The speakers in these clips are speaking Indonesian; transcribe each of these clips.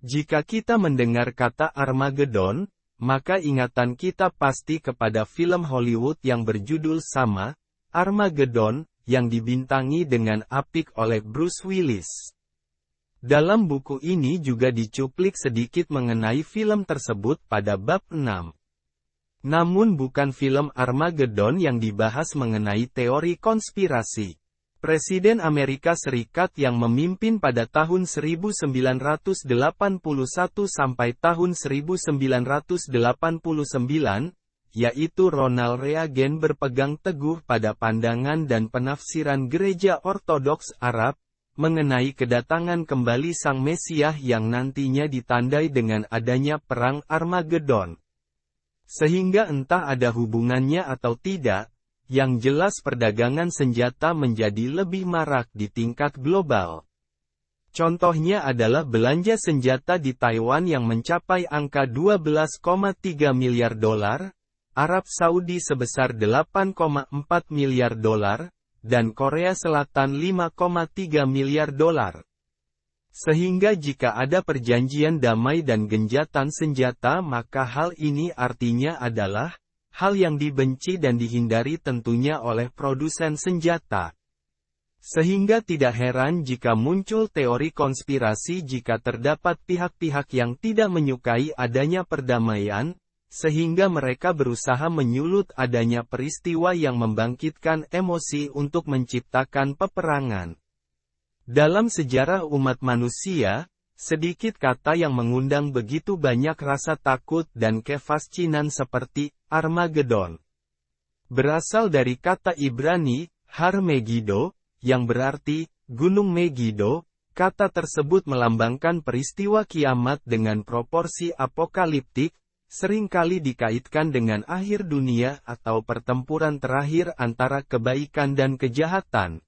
Jika kita mendengar kata Armageddon, maka ingatan kita pasti kepada film Hollywood yang berjudul sama, Armageddon, yang dibintangi dengan apik oleh Bruce Willis. Dalam buku ini juga dicuplik sedikit mengenai film tersebut pada bab 6. Namun bukan film Armageddon yang dibahas mengenai teori konspirasi. Presiden Amerika Serikat yang memimpin pada tahun 1981 sampai tahun 1989, yaitu Ronald Reagan berpegang teguh pada pandangan dan penafsiran Gereja Ortodoks Arab, mengenai kedatangan kembali Sang Mesias yang nantinya ditandai dengan adanya Perang Armageddon. Sehingga entah ada hubungannya atau tidak, yang jelas perdagangan senjata menjadi lebih marak di tingkat global. Contohnya adalah belanja senjata di Taiwan yang mencapai angka 12,3 miliar dolar, Arab Saudi sebesar 8,4 miliar dolar, dan Korea Selatan 5,3 miliar dolar. Sehingga jika ada perjanjian damai dan genjatan senjata maka hal ini artinya adalah hal yang dibenci dan dihindari tentunya oleh produsen senjata. Sehingga tidak heran jika muncul teori konspirasi jika terdapat pihak-pihak yang tidak menyukai adanya perdamaian, sehingga mereka berusaha menyulut adanya peristiwa yang membangkitkan emosi untuk menciptakan peperangan. Dalam sejarah umat manusia, sedikit kata yang mengundang begitu banyak rasa takut dan kefascinan seperti Armageddon. Berasal dari kata Ibrani, Har Megiddo, yang berarti Gunung Megiddo. Kata tersebut melambangkan peristiwa kiamat dengan proporsi apokaliptik, seringkali dikaitkan dengan akhir dunia atau pertempuran terakhir antara kebaikan dan kejahatan.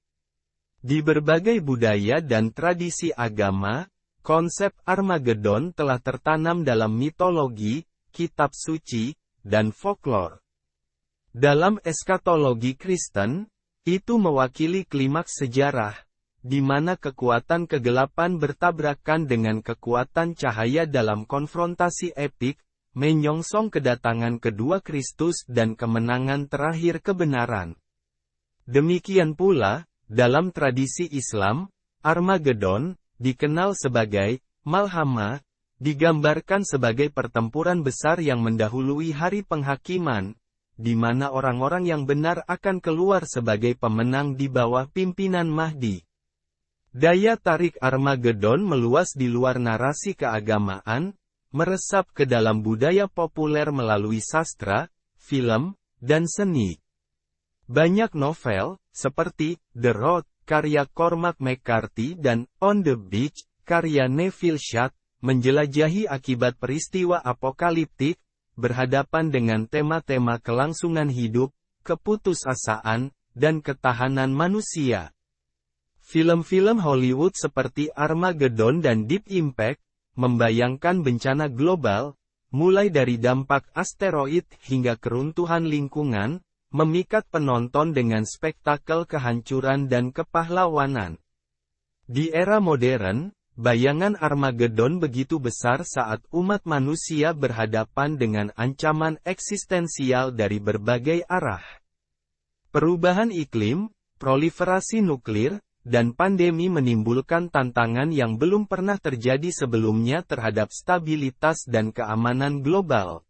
Di berbagai budaya dan tradisi agama, konsep Armageddon telah tertanam dalam mitologi, kitab suci, dan folklore. Dalam eskatologi Kristen, itu mewakili klimaks sejarah, di mana kekuatan kegelapan bertabrakan dengan kekuatan cahaya dalam konfrontasi epik, menyongsong kedatangan kedua Kristus dan kemenangan terakhir kebenaran. Demikian pula, dalam tradisi Islam, Armageddon, dikenal sebagai Malhamah, digambarkan sebagai pertempuran besar yang mendahului hari penghakiman, di mana orang-orang yang benar akan keluar sebagai pemenang di bawah pimpinan Mahdi. Daya tarik Armageddon meluas di luar narasi keagamaan, meresap ke dalam budaya populer melalui sastra, film, dan seni. Banyak novel, seperti The Road, karya Cormac McCarthy dan On the Beach, karya Neville Shute, menjelajahi akibat peristiwa apokaliptik, berhadapan dengan tema-tema kelangsungan hidup, keputusasaan, dan ketahanan manusia. Film-film Hollywood seperti Armageddon dan Deep Impact, membayangkan bencana global, mulai dari dampak asteroid hingga keruntuhan lingkungan, memikat penonton dengan spektakel kehancuran dan kepahlawanan. Di era modern, bayangan Armageddon begitu besar saat umat manusia berhadapan dengan ancaman eksistensial dari berbagai arah. Perubahan iklim, proliferasi nuklir, dan pandemi menimbulkan tantangan yang belum pernah terjadi sebelumnya terhadap stabilitas dan keamanan global.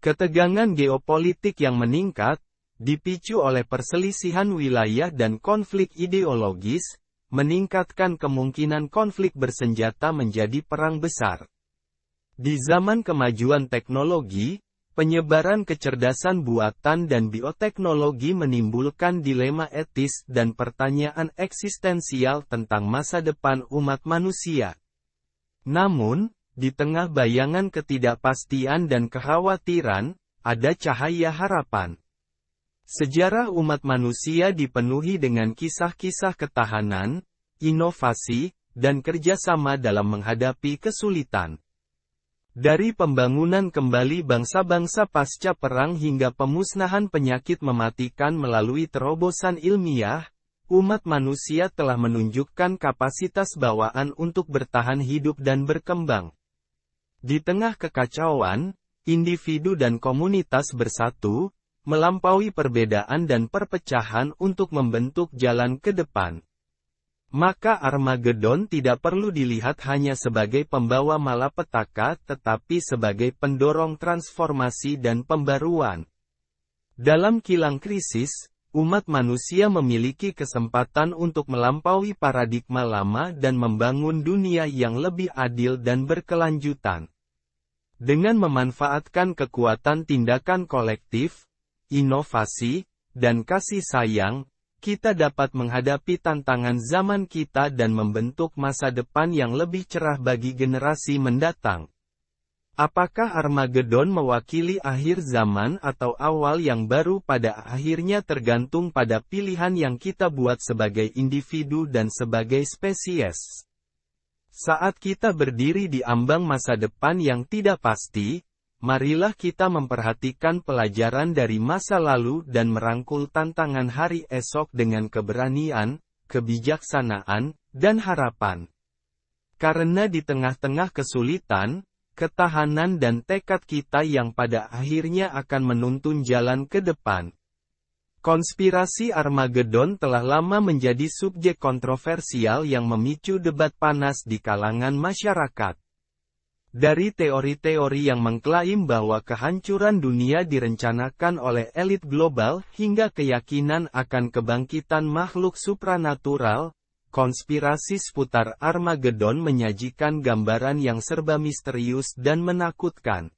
Ketegangan geopolitik yang meningkat, dipicu oleh perselisihan wilayah dan konflik ideologis, meningkatkan kemungkinan konflik bersenjata menjadi perang besar. Di zaman kemajuan teknologi, penyebaran kecerdasan buatan dan bioteknologi menimbulkan dilema etis dan pertanyaan eksistensial tentang masa depan umat manusia. Namun, di tengah bayangan ketidakpastian dan kekhawatiran, ada cahaya harapan. Sejarah umat manusia dipenuhi dengan kisah-kisah ketahanan, inovasi, dan kerjasama dalam menghadapi kesulitan. Dari pembangunan kembali bangsa-bangsa pasca perang hingga pemusnahan penyakit mematikan melalui terobosan ilmiah, umat manusia telah menunjukkan kapasitas bawaan untuk bertahan hidup dan berkembang. Di tengah kekacauan, individu dan komunitas bersatu, melampaui perbedaan dan perpecahan untuk membentuk jalan ke depan. Maka Armageddon tidak perlu dilihat hanya sebagai pembawa malapetaka tetapi sebagai pendorong transformasi dan pembaruan. Dalam kilang krisis, umat manusia memiliki kesempatan untuk melampaui paradigma lama dan membangun dunia yang lebih adil dan berkelanjutan. Dengan memanfaatkan kekuatan tindakan kolektif, inovasi, dan kasih sayang, kita dapat menghadapi tantangan zaman kita dan membentuk masa depan yang lebih cerah bagi generasi mendatang. Apakah Armageddon mewakili akhir zaman atau awal yang baru pada akhirnya tergantung pada pilihan yang kita buat sebagai individu dan sebagai spesies. Saat kita berdiri di ambang masa depan yang tidak pasti, marilah kita memperhatikan pelajaran dari masa lalu dan merangkul tantangan hari esok dengan keberanian, kebijaksanaan, dan harapan. Karena di tengah-tengah kesulitan, ketahanan dan tekad kita yang pada akhirnya akan menuntun jalan ke depan. Konspirasi Armageddon telah lama menjadi subjek kontroversial yang memicu debat panas di kalangan masyarakat. Dari teori-teori yang mengklaim bahwa kehancuran dunia direncanakan oleh elit global hingga keyakinan akan kebangkitan makhluk supranatural, konspirasi seputar Armageddon menyajikan gambaran yang serba misterius dan menakutkan.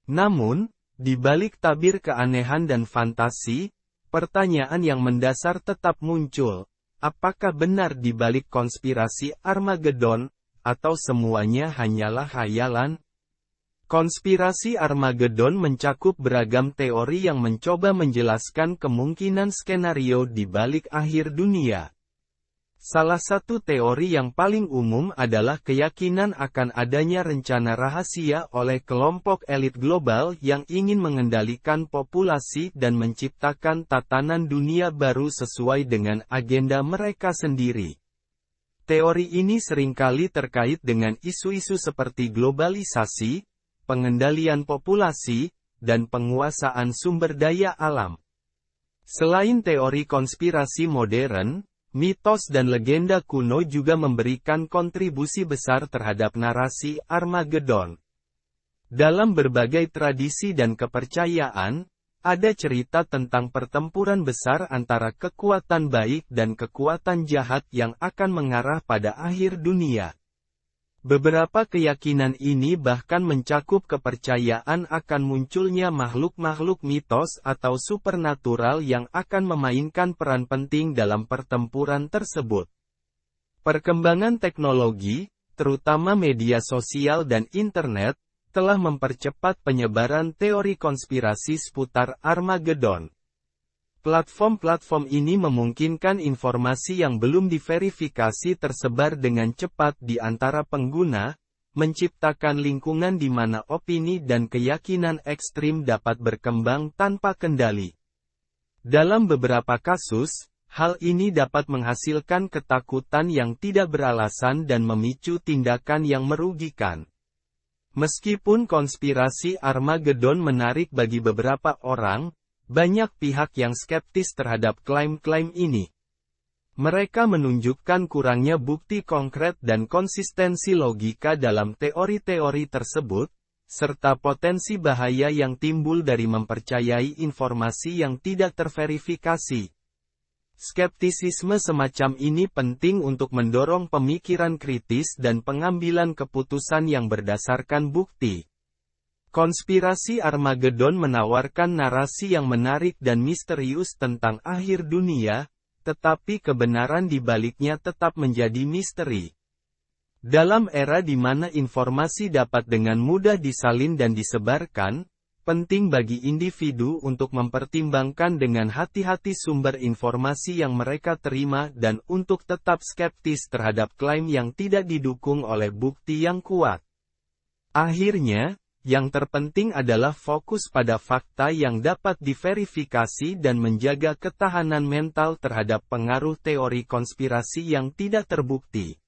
Namun, di balik tabir keanehan dan fantasi, pertanyaan yang mendasar tetap muncul. Apakah benar di balik konspirasi Armageddon, atau semuanya hanyalah khayalan? Konspirasi Armageddon mencakup beragam teori yang mencoba menjelaskan kemungkinan skenario di balik akhir dunia. Salah satu teori yang paling umum adalah keyakinan akan adanya rencana rahasia oleh kelompok elit global yang ingin mengendalikan populasi dan menciptakan tatanan dunia baru sesuai dengan agenda mereka sendiri. Teori ini seringkali terkait dengan isu-isu seperti globalisasi, pengendalian populasi, dan penguasaan sumber daya alam. Selain teori konspirasi modern, mitos dan legenda kuno juga memberikan kontribusi besar terhadap narasi Armageddon. Dalam berbagai tradisi dan kepercayaan, ada cerita tentang pertempuran besar antara kekuatan baik dan kekuatan jahat yang akan mengarah pada akhir dunia. Beberapa keyakinan ini bahkan mencakup kepercayaan akan munculnya makhluk-makhluk mitos atau supernatural yang akan memainkan peran penting dalam pertempuran tersebut. Perkembangan teknologi, terutama media sosial dan internet, telah mempercepat penyebaran teori konspirasi seputar Armageddon. Platform-platform ini memungkinkan informasi yang belum diverifikasi tersebar dengan cepat di antara pengguna, menciptakan lingkungan di mana opini dan keyakinan ekstrim dapat berkembang tanpa kendali. Dalam beberapa kasus, hal ini dapat menghasilkan ketakutan yang tidak beralasan dan memicu tindakan yang merugikan. Meskipun konspirasi Armageddon menarik bagi beberapa orang, banyak pihak yang skeptis terhadap klaim-klaim ini. Mereka menunjukkan kurangnya bukti konkret dan konsistensi logika dalam teori-teori tersebut, serta potensi bahaya yang timbul dari mempercayai informasi yang tidak terverifikasi. Skeptisisme semacam ini penting untuk mendorong pemikiran kritis dan pengambilan keputusan yang berdasarkan bukti. Konspirasi Armageddon menawarkan narasi yang menarik dan misterius tentang akhir dunia, tetapi kebenaran di baliknya tetap menjadi misteri. Dalam era di mana informasi dapat dengan mudah disalin dan disebarkan, penting bagi individu untuk mempertimbangkan dengan hati-hati sumber informasi yang mereka terima dan untuk tetap skeptis terhadap klaim yang tidak didukung oleh bukti yang kuat. Akhirnya, yang terpenting adalah fokus pada fakta yang dapat diverifikasi dan menjaga ketahanan mental terhadap pengaruh teori konspirasi yang tidak terbukti.